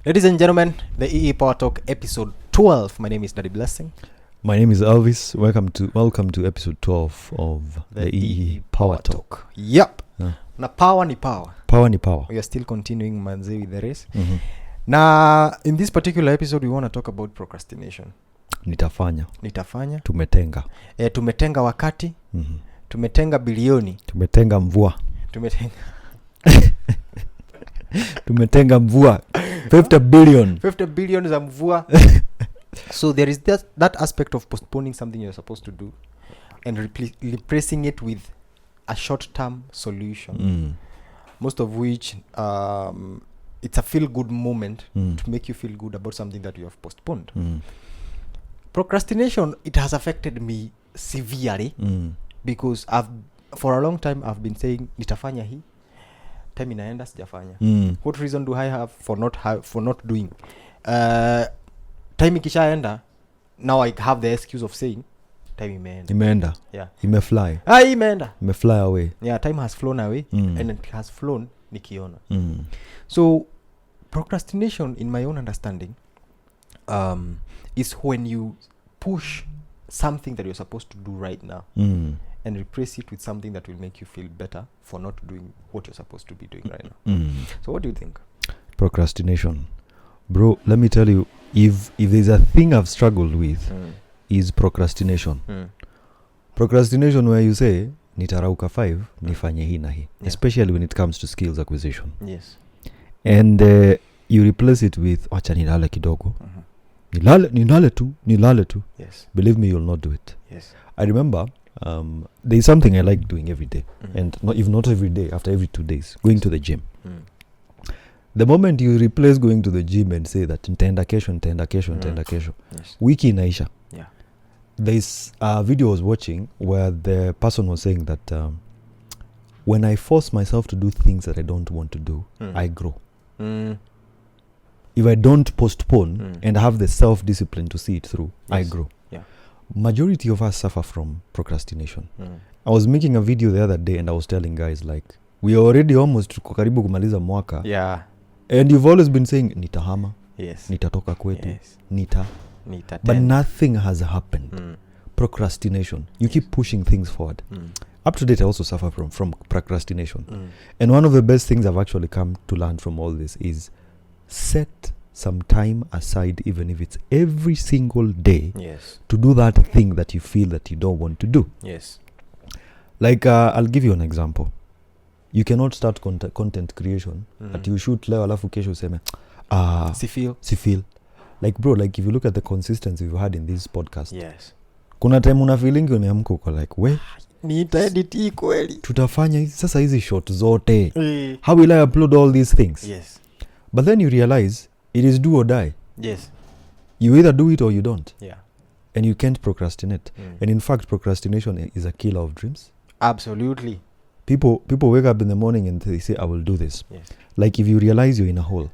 Ladies and gentlemen, the EE PowerTalk episode 12. My name is Daddy Blessing. My name is Elvis. Welcome to episode 12 of the EE PowerTalk. Yep. Na power ni power. Power ni power. We are still continuing manze with the race. Mm-hmm. Na in this particular episode we want to talk about procrastination. Nitafanya. Tumetenga. Tumetenga wakati. Mm-hmm. Tumetenga bilioni. Tumetenga mvua. Tumetenga mvua. 50 billion za mvua. So there is that aspect of postponing something you're supposed to do and replacing it with a short-term solution. Most of which it's a feel-good moment to make you feel good about something that you have postponed. Procrastination, it has affected me severely because for a long time I've been saying nitafanya hii, time inaenda sijafanya. What reason do I have for not doing? Time ikishaenda, now I have the excuse of saying time imeenda. Yeah. Imefly. Imeenda. Imefly away. Yeah, time has flown away and it has flown nikiona. So procrastination, in my own understanding, is when you push something that you're supposed to do right now and replace it with something that will make you feel better for not doing what you're supposed to be doing right now. So what do you think? Procrastination. Bro, let me tell you, if there's a thing I've struggled with is procrastination. Procrastination where you say nitarauka 5 nifanye hii na hii, especially when it comes to skills acquisition. Yes. And you replace it with acha nilale kidogo. Nilale tu. Yes. Believe me, you'll not do it. Yes. I remember there's something I like doing every day, and not every day, after every 2 days, going to the gym. The moment you replace going to the gym and say that nitaenda kesho, wiki inaisha. Yeah. There's a video I was watching where the person was saying that when I force myself to do things that I don't want to do, I grow. If I don't postpone and have the self-discipline to see it through, I grow. Yeah. Majority of us suffer from procrastination. I was making a video the other day and I was telling guys, like, we are already almost karibu kumaliza mwaka. Yeah. And you've always been saying nitahama. Yes. Nitatoka kwetu. Yes. Nita. But nothing has happened. Procrastination. You keep pushing things forward. Up to date, I also suffer from procrastination. And one of the best things I've actually come to learn from all this is set some time aside, even if it's every single day, to do that thing that you feel that you don't want to do. Yes. Like, I'll give you an example. You cannot start content creation that you shoot leo alafu kesho useme si feel. Like, bro, like if you look at the consistency we've had in this podcast, kuna time una feeling umeamka uko like, we nitaedit hii kweli, tutafanya sasa hizi shot zote, how will I upload all these things? But then you realize it is do or die. You either do it or you don't. And you can't procrastinate. And in fact, procrastination is a killer of dreams. Absolutely. People wake up in the morning and they say, I will do this. Like if you realize you're in a hole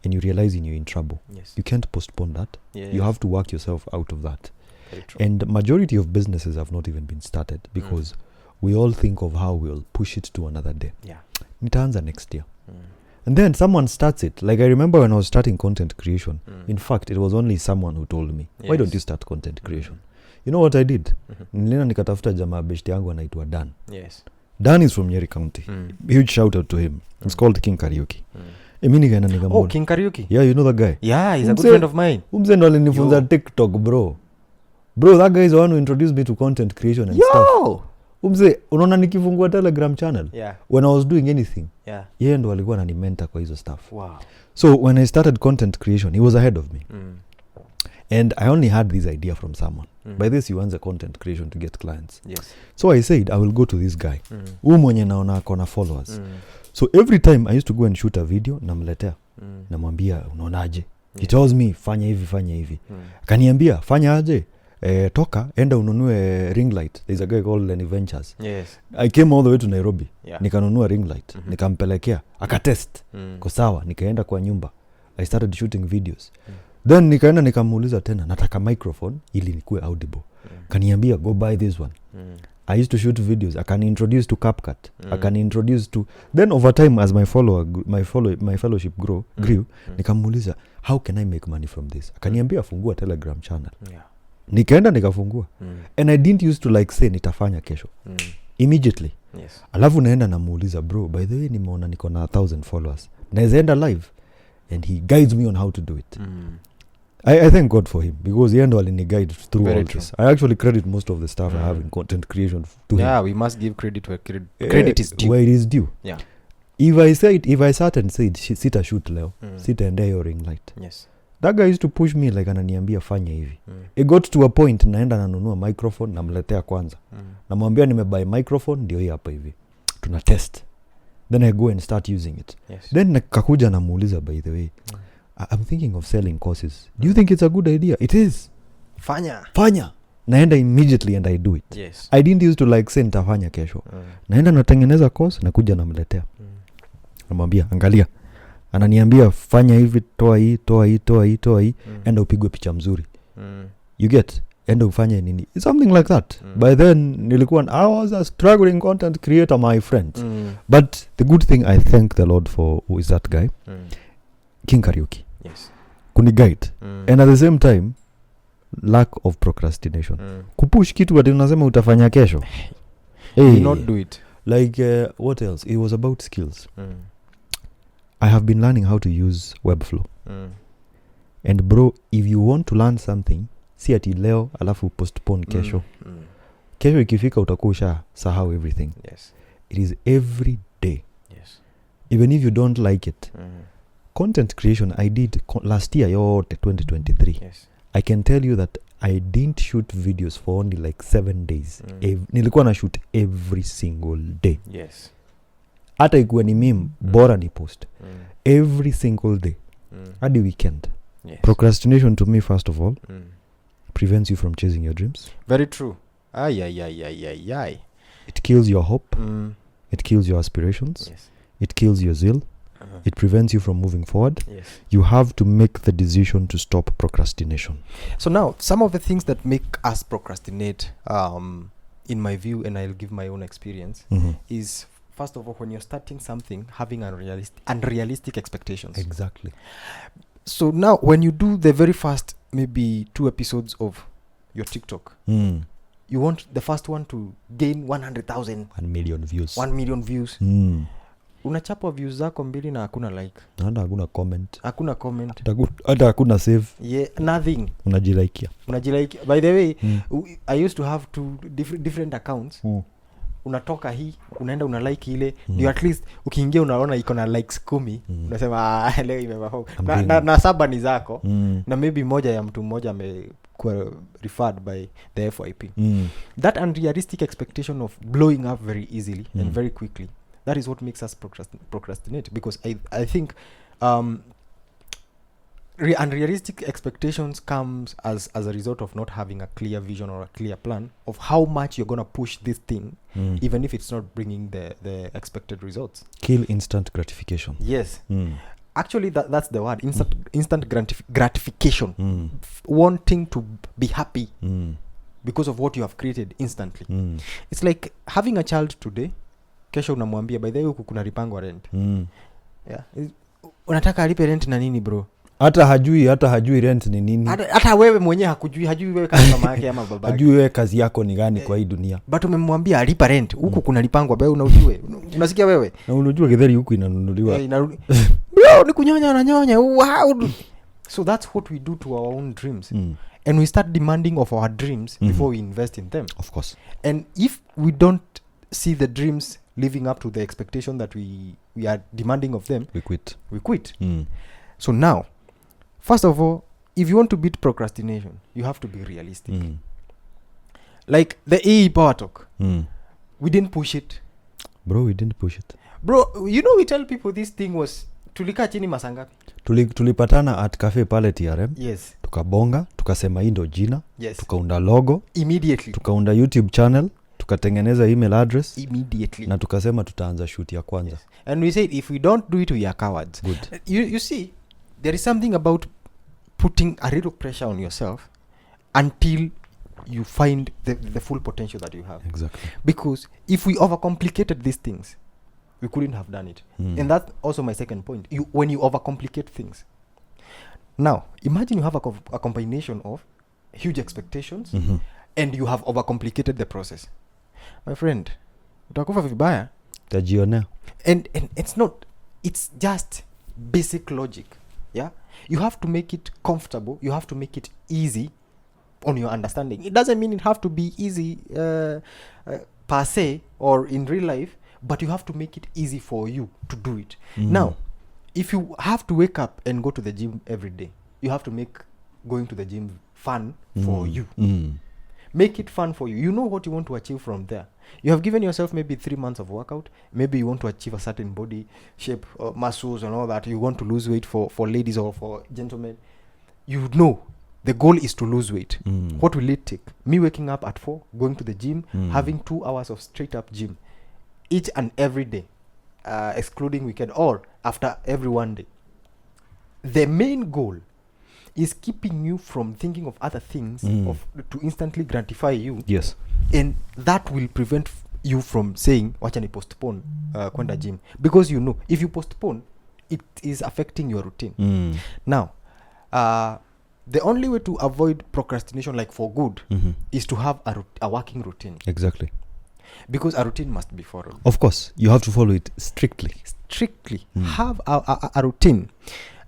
and you realize you're in trouble, you can't postpone that. You have to work yourself out of that. And majority of businesses have not even been started because we all think of how we'll push it to another day. Nitaanza next year. And then someone starts it. Like I remember when I was starting content creation, in fact, it was only someone who told me, why don't you start content creation? You know what I did? Nilina nikatafuta jamaa beshte yangu anaitwa Dan. Dan is from Nyeri County. Huge shout out to him. It's called King Karaoke. Oh, King Karaoke? Yeah, you know that guy? Yeah, he's a good friend of mine. Umzendo alinifunza TikTok, bro. Bro, that guy is the one who introduced me to content creation and stuff. Unaona nikifungua Telegram channel. When I was doing anything, yeye ndo alikuwa ananimenta kwa hizo stuff. Wow. So when I started content creation, he was ahead of me. And I only had this idea from someone. By this, you answer content creation to get clients. So I said, I will go to this guy. Mwenye naona akona followers. So every time I used to go and shoot a video, namletea. Namwambia, unaonaje? He tells me, fanya hivi. Kaniambia, fanya aje? Toka, enda ununue ring light. There's a guy called Lenny Ventures. I came all the way to Nairobi. Nikanunua ring light. Nikampelekea. Akatest. Kosawa, nikaenda kwa nyumba. I started shooting videos. Then nikaenda nikamuuliza tena nataka microphone ili nikuwe audible. Kaniambia go buy this one. I used to shoot videos. I can introduce to CapCut. I can introduce to... Then over time, as my fellowship grew, nikamuuliza, how can I make money from this? Akaniambia fungua Telegram channel. Yeah. Nikaenda nikafungua. And I didn't used to like say nitafanya kesho. Immediately. Yes. Alafu naenda namuuliza, bro, by the way nimeona niko na 1,000 followers. Naeza enda live. And he guides me on how to do it. I thank God for him because he alini guide through Very all true. this. I actually credit most of the stuff I have in content creation to him. Yeah, we must give credit where credit is due. Where it is due. Yeah. If I sat and said, sita shoot leo, sita ende your ring light. Yes. That guy used to push me like ananiambia fanya hivi. It got to a point naenda nanunua microphone namletea kwanza. Namwambia nimebuy microphone ndio hii hapa hivi. Tuna test. Then I go and start using it. Yes. Then nakakuja namuuliza, by the way, I'm thinking of selling courses. Do you think it's a good idea? It is. Fanya. Naenda immediately and I do it. Yes. I didn't used to like say nitafanya kesho. Naenda natengeneza course nakuja namletea. Namwambia angalia. Ananiambia fanya hivi, toa hii, enda upigwe picha mzuri. You get? Enda ufanye nini? It's something like that. By then nilikuwa I was a struggling content creator, my friend. But the good thing I thank the Lord for is that guy. King Karaoke. Yes. Kuni guide. And at the same time lack of procrastination. Kupush kitu ati unasema utafanya kesho. Hey, do not do it. Like what else? It was about skills. I have been learning how to use Webflow. And bro, if you want to learn something, si ati leo alafu postpone kesho. Kesho ikifika utakuwa usahau everything. Yes. It is every day. Yes. Even if you don't like it. Content creation I did last year, yote 2023. Yes. I can tell you that I didn't shoot videos for only like 7 days. Nilikuwa na shoot every single day. Yes. Hata ikuwa ni meme, bora ni post. Every single day. Hadi weekend. Yes. Procrastination to me, first of all, prevents you from chasing your dreams. Very true. It kills your hope. It kills your aspirations. Yes. It kills your zeal. It prevents you from moving forward. Yes. You have to make the decision to stop procrastination. So now, some of the things that make us procrastinate, in my view, and I'll give my own experience, is, first of all, when you're starting something, having unrealistic expectations. Exactly. So now, when you do the very first, maybe 2 episodes of your TikTok, you want the first one to gain 100,000. 1 million views. 1 million views. Unachapa views zako 2 na hakuna like. Hata hakuna comment. Hakuna comment. Hata hakuna save. Yeah, nothing. Unajilaikia. By the way, I used to have 2 different accounts. Unatoka hii, unaenda una like ile, ndio at least ukiingia unaona iko na likes 10, unasema leo imebahok. Na 7 ni zako, na maybe moja ya mtu mmoja amekuwa referred by the FYP. That unrealistic expectation of blowing up very easily and very quickly, that is what makes us procrastinate, because I think unrealistic expectations comes as a result of not having a clear vision or a clear plan of how much you're going to push this thing, even if it's not bringing the expected results. Kill instant gratification. Yes. Actually, that's the word. Instant gratification. Wanting to be happy because of what you have created instantly. It's like having a child today. Kesho unamwambia, by the way, huku kuna lipango rent. Yeah. Unataka alipe rent na nini, bro? Hata hajui rent ni nini. Hata wewe mwenyewe hajui wewe kama mama yake ama baba yake. Hajui wewe kazi yako ni gani kwa hii dunia. But umemwambia alipa rent. Huku kuna lipango, wewe unajue. Unasikia wewe? Na unajua githeri huku inanunuliwa. Bro, ni kunyonya na nyonya. Wow. So that's what we do to our own dreams. And we start demanding of our dreams before we invest in them. Of course. And if we don't see the dreams living up to the expectation that we are demanding of them, we quit. So now, first of all, if you want to beat procrastination, you have to be realistic. Like the EE PowerTalk, we didn't push it. Bro, we didn't push it. Bro, you know, we tell people this thing was tulika chini masangapi. Tulipatana at cafe pale TRM. Yes. Tukabonga, tukasema hii ndo jina. Yes. Tukaunda logo. Immediately. Tukaunda YouTube channel. Tukatengeneza email address. Immediately. Na tukasema tutaanza shoot ya kwanza. Yes. And we said if we don't do it, we are cowards. Good. You see, there is something about putting a little pressure on yourself until you find the full potential that you have. Exactly. Because if we overcomplicated these things, we couldn't have done it. And that's also my second point. When you overcomplicate things. Now, imagine you have a combination of huge expectations and you have overcomplicated the process. My friend, utakufa vibaya. Tajiona. And it's just basic logic. Yeah? You have to make it comfortable. You have to make it easy on your understanding. It doesn't mean it have to be easy per se or in real life, but you have to make it easy for you to do it. Now, if you have to wake up and go to the gym every day, you have to make going to the gym fun for you. Make it fun for you. You know what you want to achieve from there. You have given yourself maybe 3 months of workout. Maybe you want to achieve a certain body shape, muscles and all that. You want to lose weight for ladies or for gentlemen. You know the goal is to lose weight. What will it take? Me waking up at 4, going to the gym, having 2 hours of straight up gym each and every day, excluding weekend or after every one day. The main goal is keeping you from thinking of other things to instantly gratify you. Yes. And that will prevent you from saying, wacha ni postpone kwenda gym. Because you know, if you postpone, it is affecting your routine. Now, the only way to avoid procrastination, like for good, is to have a working routine. Exactly. Because a routine must be followed. Of course, you have to follow it strictly. Have a routine.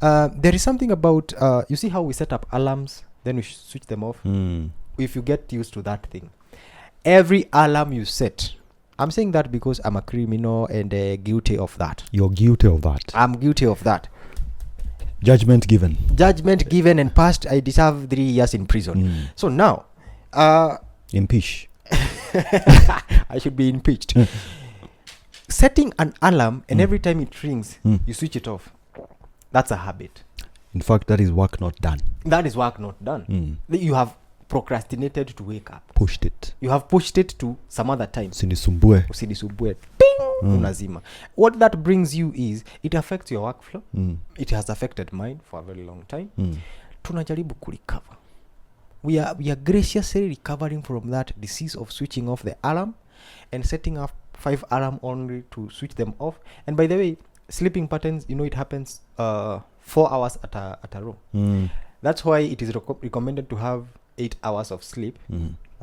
There is something about, you see how we set up alarms, then we switch them off. If you get used to that thing, every alarm you set, I'm saying that because I'm a criminal and guilty of that. You're guilty of that. I'm guilty of that. Judgment given And passed. I deserve 3 years in prison. So now, impeach. I should be impeached. Setting an alarm and every time it rings, you switch it off. That's a habit. In fact, that is work not done. You have procrastinated to wake up. Pushed it. You have pushed it to some other time. Usinisumbue. Ping! Unazima. What that brings you is, it affects your workflow. It has affected mine for a very long time. Tunajaribu kurecover. We are graciously recovering from that disease of switching off the alarm and setting up 5 alarm only to switch them off. And by the way, sleeping patterns, it happens 4 hours at a row. That's why it is recommended to have 8 hours of sleep.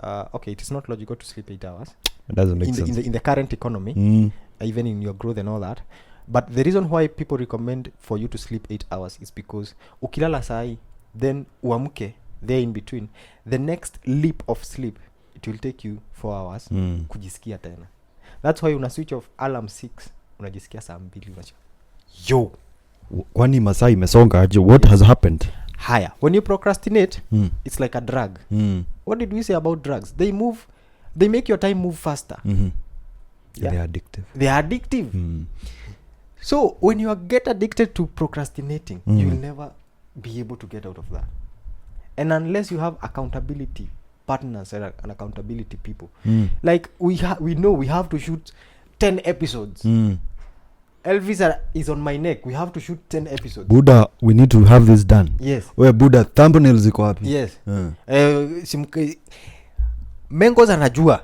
Okay, it is not logical to sleep 8 hours. It doesn't make sense. In the current economy, even in your growth and all that. But the reason why people recommend for you to sleep 8 hours is because ukilala sai, then uamke, there in between, the next leap of sleep, it will take you 4 hours kujisikia tena. That's why una switch off alarm 6, unajisikia saa 2 unacha. Yo, kwani masaa imesonga aje? What has happened? Higher. When you procrastinate, it's like a drug. What did we say about drugs? They make your time move faster. Yeah. They are addictive. So when you get addicted to procrastinating, you'll never be able to get out of that. And unless you have accountability partners and accountability people, like we know we have to shoot 10 episodes. Elvis is on my neck. We have to shoot 10 episodes. Buddha, we need to have this done. Yes. Where Buddha thumbnails ziko wapi? Yes. Mengos anajua.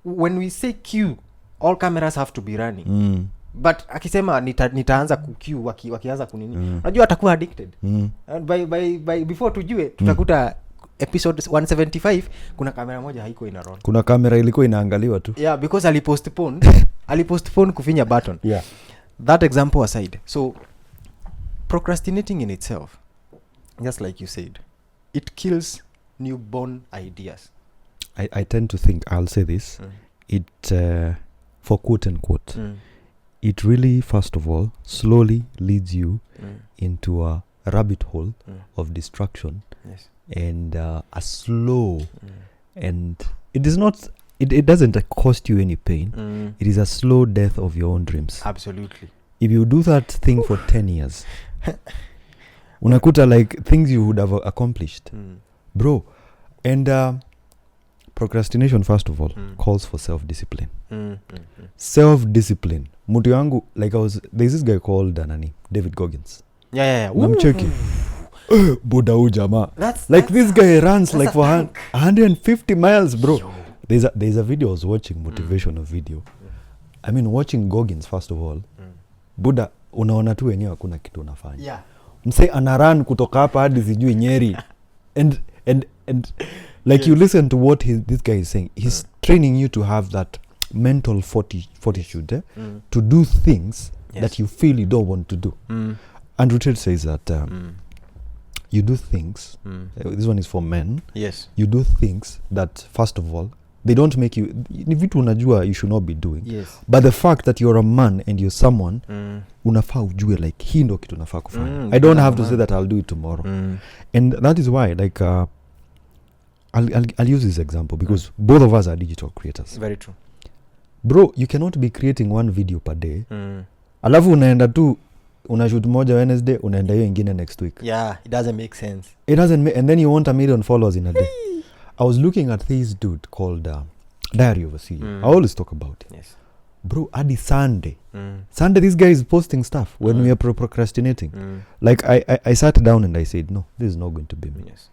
When we say cue, all cameras have to be running. But akisema nitaanza ku-cue wakianza kunini. Unajua atakuwa addicted. And by before tujue tutakuta episode 175 kuna kamera moja haiko ina run. Kuna kamera ilikuwa inaangaliwa tu. Yeah, because alipostpone kufinya button. Yeah. That example aside, so procrastinating in itself, just like you said, it kills newborn ideas. I tend to think, I'll say this, it for quote unquote, it really, first of all, slowly leads you into a rabbit hole of distraction. Yes. And a slow and it is not, it doesn't cost you any pain. It is a slow death of your own dreams. Absolutely. If you do that thing for 10 years, unakuta like things you would have accomplished, bro. And procrastination, first of all, calls for self-discipline. Self-discipline. Mutu yangu, like there's this guy called David Goggins. Yeah. I'm checking. Buddha ujama. Like this guy runs like for 150 miles, bro. There's a video I was watching, motivational video. I mean, watching Goggins, first of all. Buddha, unaona tu wenyewe hakuna kitu unafanya. Yeah. Mse anarun kutoka hapa hadi sijui Nyeri. And like you listen to what this guy is saying. He's training you to have that mental fortitude to do things that you feel you don't want to do. Andrew Tate says that you do things, this one is for men. Yes. You do things that, first of all, they don't make you, ni vitu unajua you should not be doing. Yes. But the fact that you're a man and you're someone, unafaa ujue like hii ndo kitu unafaa kufanya. I don't have to say that I'll do it tomorrow. And that is why like I'll use this example because both of us are digital creators. Very true. Bro, you cannot be creating one video per day. Alafu unaenda tu unashoot moja Wednesday, unaenda hiyo ingine next week. Yeah, it doesn't make sense. It doesn't make, and then you want 1 million followers in a day. I was looking at this dude called Diary of a CEO. I always talk about it. Yes. Bro, adi Sunday. Sunday this guy is posting stuff when we are procrastinating. Like I sat down and I said, no, this is not going to be me. Yes.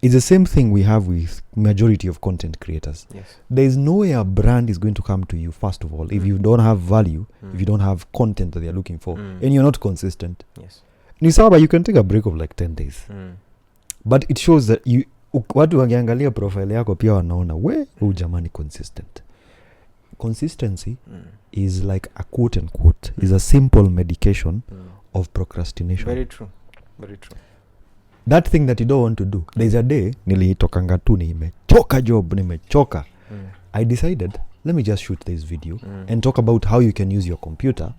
It's the same thing we have with majority of content creators. Yes. There is no way a brand is going to come to you, first of all, if you don't have value, if you don't have content that they're looking for, and you're not consistent. Yes. Nisaba, you can take a break of like 10 days. But it shows that you, watu wakiangalia profile yako pia wanaona, we, jamani consistent. Consistency is like a quote unquote, is a simple medication of procrastination. Very true. Very true. That thing that you don't want to do. There's a day, nilitokanga tu nimechoka job, nimechoka. I decided, let me just shoot this video and talk about how you can use your computer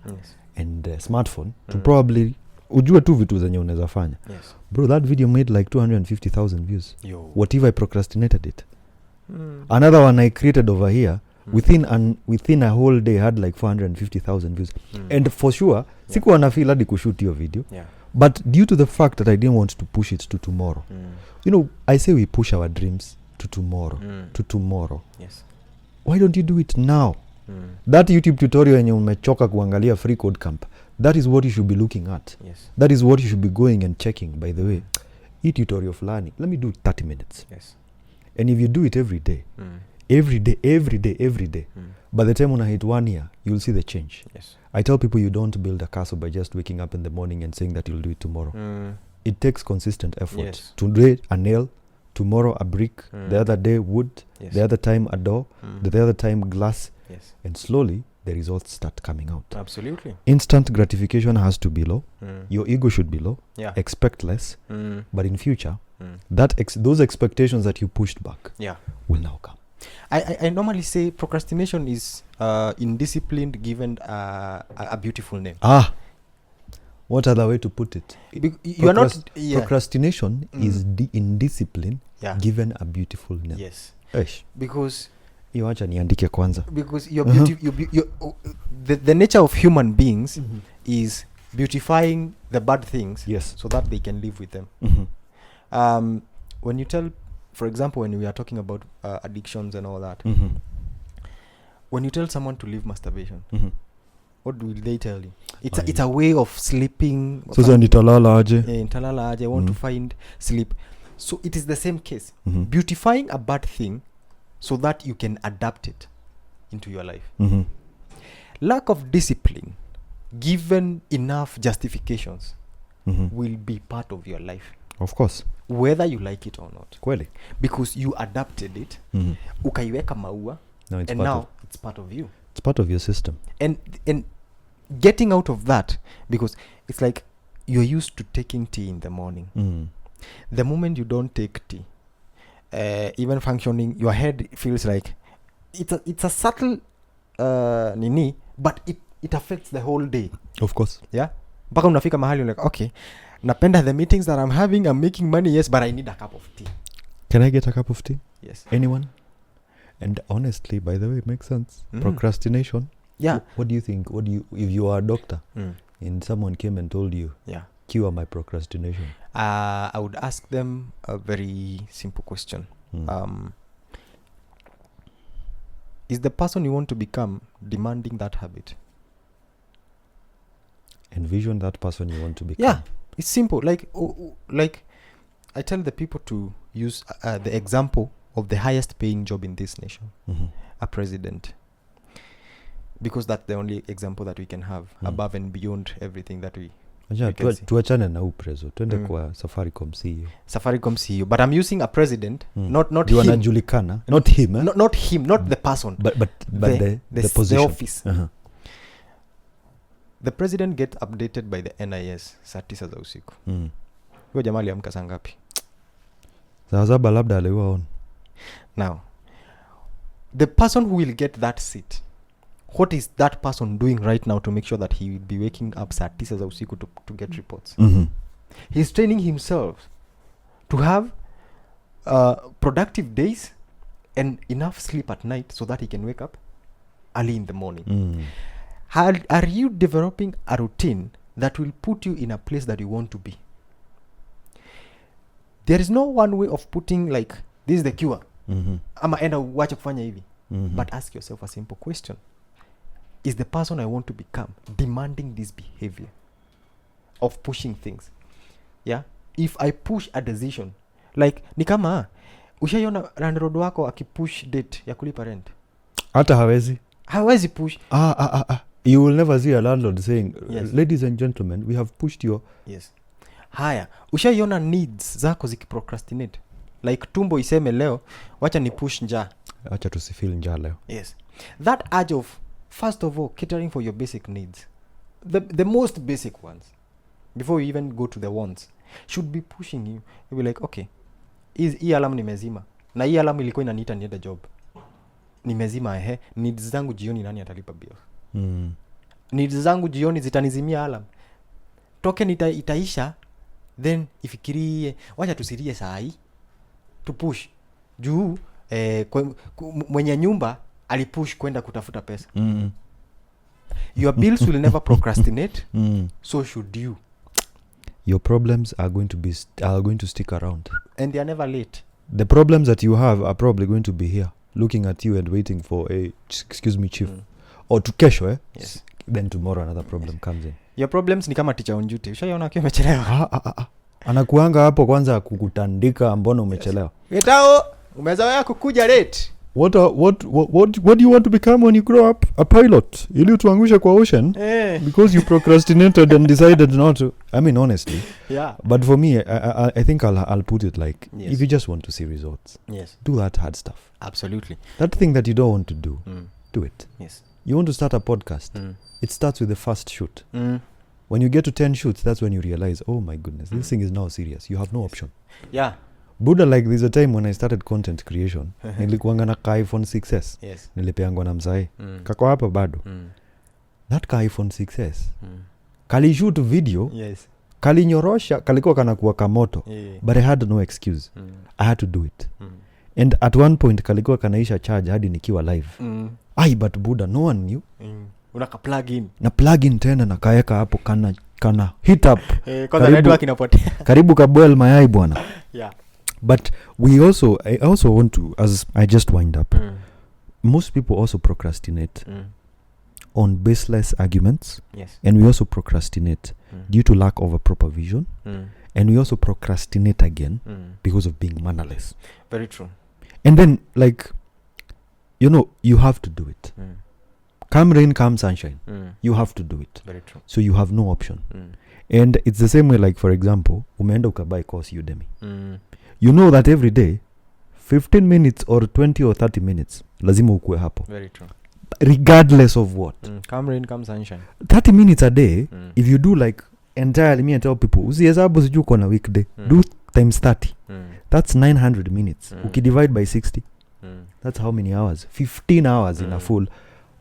and smartphone to probably, ujue tu vitu zenye unaweza fanya. Yes. Bro, that video made like 250,000 views. Yo. What if I procrastinated it? Another one I created over here, within a whole day had like 450,000 views. And for sure, sikuwa na feel hadi kushoot your video. Yeah. But due to the fact that I didn't want to push it to tomorrow, you know, I say we push our dreams to tomorrow. Yes. Why don't you do it now? That YouTube tutorial yenye umechoka kuangalia free code camp, that is what you should be looking at. Yes. That is what you should be going and checking. By the way, hii tutorial fulani, let me do 30 minutes. Yes. And if you do it every day, every day, by the time una hit 1 year, you'll see the change. Yes. I tell people you don't build a castle by just waking up in the morning and saying that you'll do it tomorrow. It takes consistent effort. Yes. Today a nail, tomorrow a brick, the other day wood, the other time a door, the other time glass. Yes. And slowly the results start coming out. Absolutely. Instant gratification has to be low. Your ego should be low. Yeah. Expect less. But in future, those expectations that you pushed back will now come. I normally say procrastination is indisciplined given a beautiful name. What other way to put it? You are not... Procrastination is indiscipline given a beautiful name. Yes. Eish. Because... You acha niandike kwanza. Because the nature of human beings is beautifying the bad things so that they can live with them. When you tell... For example, when we are talking about addictions and all that, when you tell someone to leave masturbation, what will they tell you? It's a way of sleeping. So nitalala aje. Nitalala aje. I want to find sleep. So it is the same case. Beautifying a bad thing so that you can adapt it into your life. Lack of discipline, given enough justifications, will be part of your life. Of course. Whether you like it or not. Kweli. Because you adapted it. Ukaiweka maua. And now it's part of you. It's part of your system. And getting out of that, because it's like you're used to taking tea in the morning. The moment you don't take tea, even functioning, your head feels like it's a subtle nini, but it affects the whole day. Of course. Yeah. Mpaka unafika mahali like, okay, napenda the meetings that I'm having, I'm making money, yes, but I need a cup of tea. Can I get a cup of tea? Yes. Anyone? And honestly, by the way, it makes sense. Procrastination. Yeah. What do you think? If you are a doctor and someone came and told you, cure my procrastination? I would ask them a very simple question. Is the person you want to become demanding that habit? Envision that person you want to become. Yeah. It's simple. Like I tell the people to use the example of the highest paying job in this nation, a president, because that's the only example that we can have above and beyond everything that we tuachane na uprezo twende kwa Safaricom CEO, but I'm using a president, not you him, anajulikana, not him, not him, not the person, but the position, the office. The president gets updated by the NIS saa 9 za usiku. Huyo jamaa aliamka saa ngapi? Saa 7 labda aliwa on. Now, the person who will get that seat, what is that person doing right now to make sure that he will be waking up saa 9 za usiku to get reports? He's training himself to have productive days and enough sleep at night so that he can wake up early in the morning. Are you developing a routine that will put you in a place that you want to be? There is no one way of putting like this is the cure. Ama enda uache kufanya hivi. But ask yourself a simple question. Is the person I want to become demanding this behavior of pushing things? Yeah? If I push a decision, like ni kama ushaiona landlord wako akipush date ya kulipa rent? Hata hawezi push. You will never see a landlord saying, yes, ladies and gentlemen, we have pushed your... Yes. Haya, ushaiona needs zako zikiprocrastinate? Like tumbo iseme leo, wacha ni push njaa. Wacha tusifeel njaa leo. Yes. That urge of, first of all, catering for your basic needs. The most basic ones. Before you even go to the wants. Should be pushing you. You'll be like, okay, hii alarm nimezima. Na hii alarm ilikuwa inaniita niende job. Nimezima needs zangu jioni nani atalipa bill? Needs zangu jioni zitanizimia alarm. Token itaisha, then ifikirie wacha tusirie saa hii to push juu mwenye nyumba alipush kwenda kutafuta pesa. Your bills will never procrastinate. So should you. Your problems are going to stick around, and they are never late. The problems that you have are probably going to be here looking at you and waiting for excuse me chief, or to kesho yes. Then tomorrow another problem comes in. Your problems ni kama teacher on duty. Ushaiona akiwa umechelewa? Anakuanga hapo kwanza kukutandika mbona umechelewa. Getao umezoea kukuja late. What do you want to become when you grow up? A pilot. Ili utuangushe kwa ocean because you procrastinated and decided not to. I mean honestly. Yeah. But for me I think I'll put it like, yes, if you just want to see results. Yes. Do that hard stuff. Absolutely. That thing that you don't want to do. Do it. Yes. You want to start a podcast. It starts with the first shoot. When you get to 10 shoots, that's when you realize, oh my goodness, this thing is now serious. You have no option. Yeah. Buddha, like there's a time when I started content creation. Nilikuanga na ka iPhone 6s. Yes. Nilipeangwa na mzae. Kako hapa bado. That ka iPhone 6s. Kali shoot video. Yes. Kali nyorosha, kalikuwa kanakuwa kamoto. Yeah. But I had no excuse. I had to do it. And at one point kalikuwa kanaisha charge hadi nikiwa live. But Buddha, no one knew. Unaka plug in. Na plug in tena na kaeka hapo kana hit up. Kwanza network inapotea. Karibu kaboil mayai bwana. Yeah. But I also want to, as I just wind up, most people also procrastinate on baseless arguments. Yes. And we also procrastinate due to lack of a proper vision. And we also procrastinate again because of being mannerless. Very true. And then, like, you have to do it. Come rain, come sunshine. You have to do it. Very true. So you have no option. And it's the same way, like, for example, umeenda ukabuy course Udemy. You know that every day, 15 minutes or 20 or 30 minutes, lazima ukue hapo. Very true. Regardless of what. Come rain, come sunshine. 30 minutes a day, if you do like entirely, me and tell people, usihesabu siju uko na weekday. Do times 30. That's 900 minutes. Ukidivide by 60. That's how many hours? 15 hours in a full.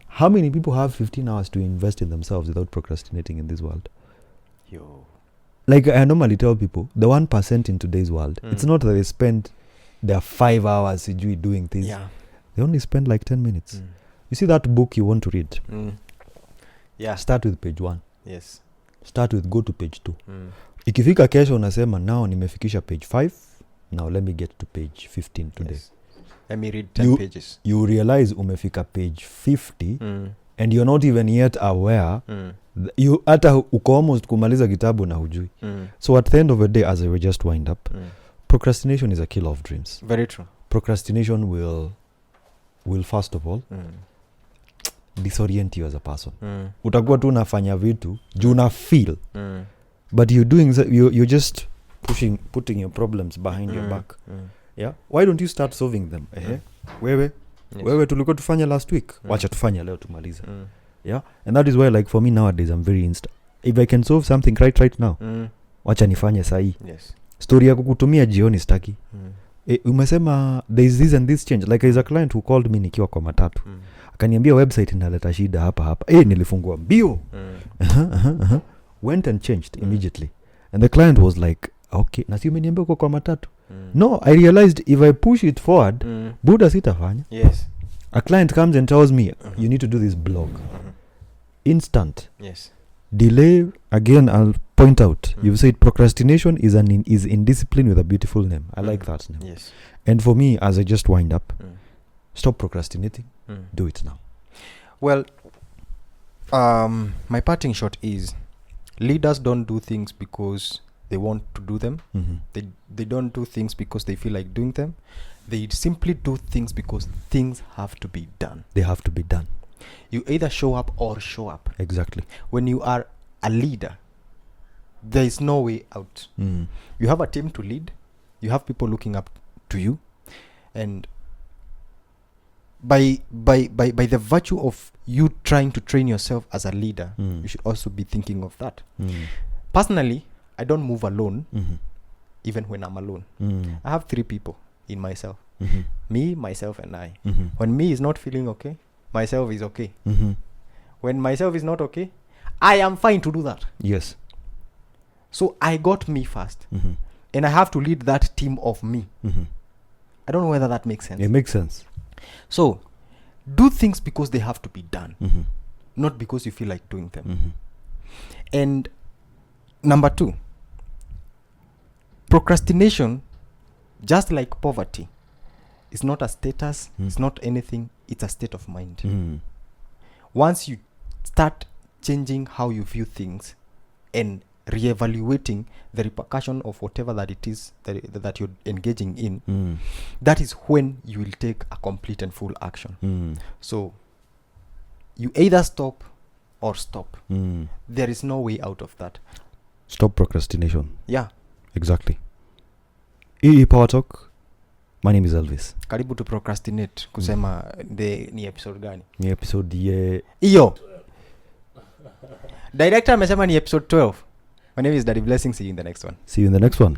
How many people have 15 hours to invest in themselves without procrastinating in this world? Yo. Like I normally tell people, the 1% in today's world, it's not that they spend their 5 hours doing things. Yeah. They only spend like 10 minutes. You see that book you want to read? Yeah. Start with page 1. Yes. Go to page 2. Ikifika kesho unasema, now nimefikisha page 5. Now let me get to page 15 today. Yes. Let me read 10 pages. You realize umefika page 50 and you're not even yet aware. You hata uko almost kumaliza kitabu na hujui. So at the end of the day, as I will just wind up, Procrastination is a killer of dreams. Very true. Procrastination will first of all disorient you as a person. Utakuwa tu unafanya vitu juu una feel, but you're doing you're just putting your problems behind your back. Yeah, why don't you start solving them? Wewe tulikuwa tufanya last week, wacha tufanya leo tumaliza. Yeah, and that is why, like, for me nowadays I'm very if I can solve something right now, wacha nifanye sahi. Yes. Story ya kukutumia jioni staki. Umesema there is this and this change. Like, there is a client who called me nikiwa kwa matatu. Akaniambia website inaleta shida hapa. Nilifungua mbio. Went and changed immediately. And the client was like, okay, na si umeniambia uko kwa matatu. No, I realized if I push it forward, Buddha sitafanya. Yes. A client comes and tells me, you need to do this blog. Instant. Yes. Delay, again, I'll point out. You've said procrastination is indiscipline with a beautiful name. I like that name. Yes. And for me, as I just wind up, stop procrastinating. Do it now. Well, my parting shot is, leaders don't do things because they want to do them. They don't do things because they feel like doing them. They simply do things because things have to be done. They have to be done. You either show up or show up. Exactly. When you are a leader, there is no way out. You have a team to lead. You have people looking up to you. And by the virtue of you trying to train yourself as a leader, you should also be thinking of that. Personally, I don't move alone, even when I'm alone. I have 3 people in myself. Me, myself, and I. When me is not feeling okay, myself is okay. When myself is not okay, I am fine to do that. Yes. So I got me first. And I have to lead that team of me. I don't know whether that makes sense. It makes sense. So do things because they have to be done, not because you feel like doing them. And number 2, procrastination, just like poverty, is not a status, it's not anything, it's a state of mind. Once you start changing how you view things and reevaluating the repercussion of whatever that it is that you're engaging in, that is when you will take a complete and full action. So you either stop or stop. There is no way out of that. Stop procrastination. Yeah. Exactly. EE PowerTalk. My name is Elvis. Karibu to Procrastinate. Kusema ni episode gani? Ni episode ye... Iyo. Director amesema ni episode 12. My name is Daddy Blessing. See you in the next one. See you in the next one.